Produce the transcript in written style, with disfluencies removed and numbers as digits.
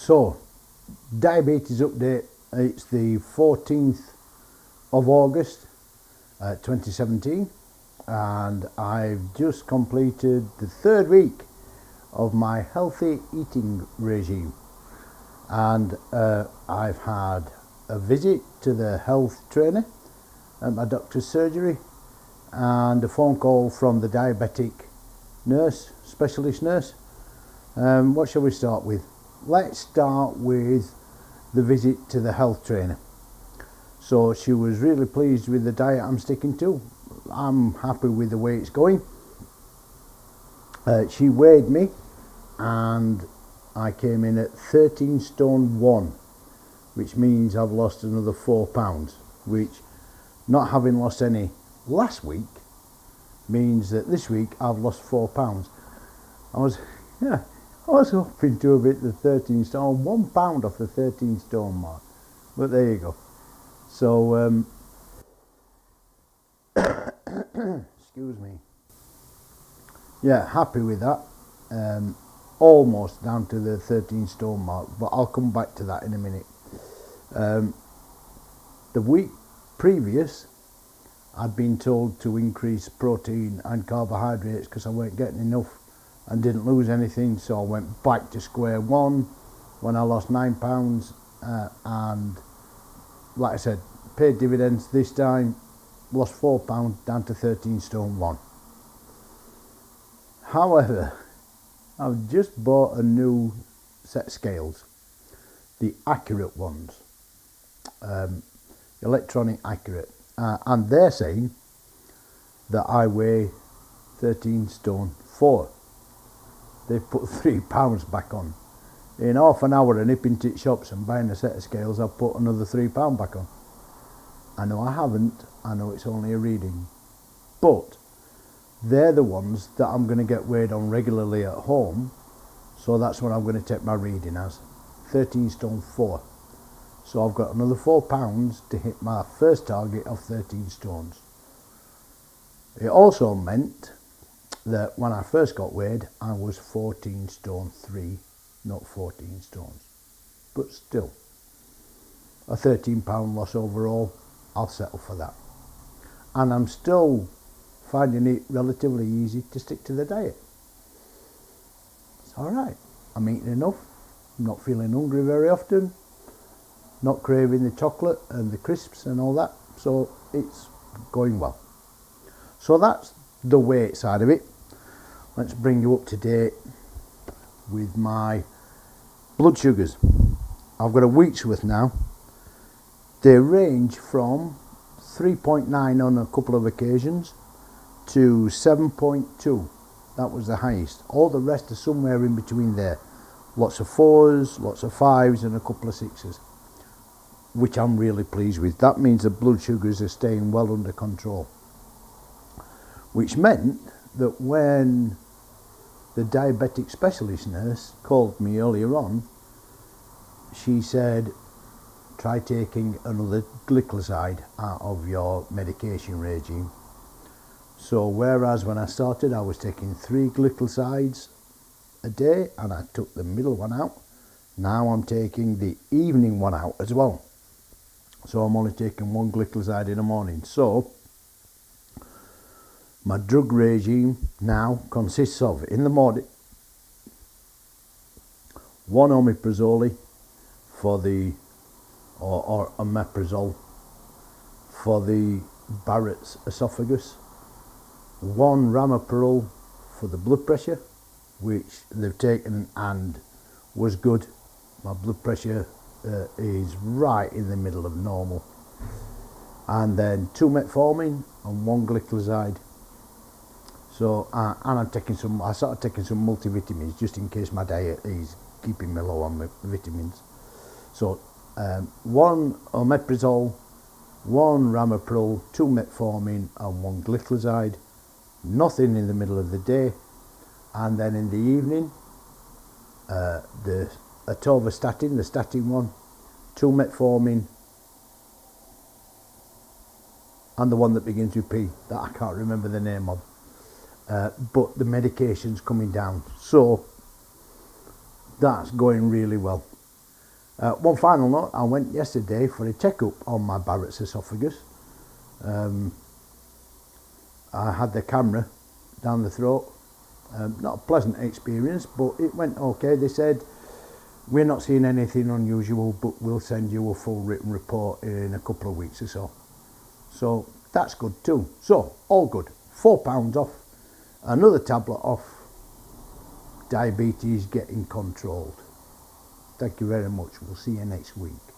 So, diabetes update. It's the 14th of August 2017, and I've just completed the third week of my healthy eating regime, and I've had a visit to the health trainer at my doctor's surgery and a phone call from the diabetic nurse, specialist nurse. What shall we start with? Let's start with the visit to the health trainer. So she was really pleased with the diet I'm sticking to. I'm happy with the way it's going. She weighed me and I came in at 13 stone 1, which means I've lost another 4 pounds, which, not having lost any last week, means that this week I've lost 4 pounds. I was hoping to have hit the 13 stone, 1 pound off the 13 stone mark, but there you go. So, excuse me. Yeah, happy with that. Almost down to the 13 stone mark, but I'll come back to that in a minute. The week previous, I'd been told to increase protein and carbohydrates because I weren't getting enough and didn't lose anything, so I went back to square one when I lost 9 pounds, and like I said, paid dividends this time, lost 4 pounds down to 13 stone 1. However, I've just bought a new set of scales, the accurate ones, electronic accurate, and they're saying that I weigh 13 stone 4. They've put 3 pounds back on. In half an hour of nipping to shops and buying a set of scales, I've put another 3 pound back on. I know I haven't, I know it's only a reading, but they're the ones that I'm going to get weighed on regularly at home, so that's what I'm going to take my reading as, 13 stone 4. So I've got another 4 pounds to hit my first target of 13 stones. It also meant that when I first got weighed, I was 14 stone 3, not 14 stones. But still, a 13 pound loss overall, I'll settle for that. And I'm still finding it relatively easy to stick to the diet. It's alright. I'm eating enough, I'm not feeling hungry very often, not craving the chocolate and the crisps and all that, so it's going well. So that's the weight side of it. Let's bring you up to date with my blood sugars. I've got a week's worth now. They range from 3.9 on a couple of occasions to 7.2. That was the highest. All the rest are somewhere in between there. Lots of 4s, lots of 5s and a couple of 6s, which I'm really pleased with. That means the blood sugars are staying well under control, which meant that when the diabetic specialist nurse called me earlier on, she said, try taking another glycoside out of your medication regime. So whereas when I started I was taking 3 glycosides a day and I took the middle one out, now I'm taking the evening one out as well. So I'm only taking 1 glycoside in the morning. So my drug regime now consists of, in the morning, 1 omeprazole for the, or omeprazole for the Barrett's esophagus, 1 ramipril for the blood pressure, which they've taken and was good. My blood pressure is right in the middle of normal. And then 2 metformin and 1 glycoside. So, and I started taking some multivitamins just in case my diet is keeping me low on my vitamins. So, 1 omeprazole, 1 ramipril, 2 metformin and 1 glycoside. Nothing in the middle of the day. And then in the evening, the atorvastatin, the statin one, 2 metformin, and the one that begins with P that I can't remember the name of. But the medication's coming down, so that's going really well. One final note, I went yesterday for a checkup on my Barrett's esophagus. I had the camera down the throat. Not a pleasant experience, but it went okay. They said, we're not seeing anything unusual, but we'll send you a full written report in a couple of weeks or so. So that's good too. So, all good. £4 off. Another tablet off. Diabetes getting controlled. Thank you very much. We'll see you next week.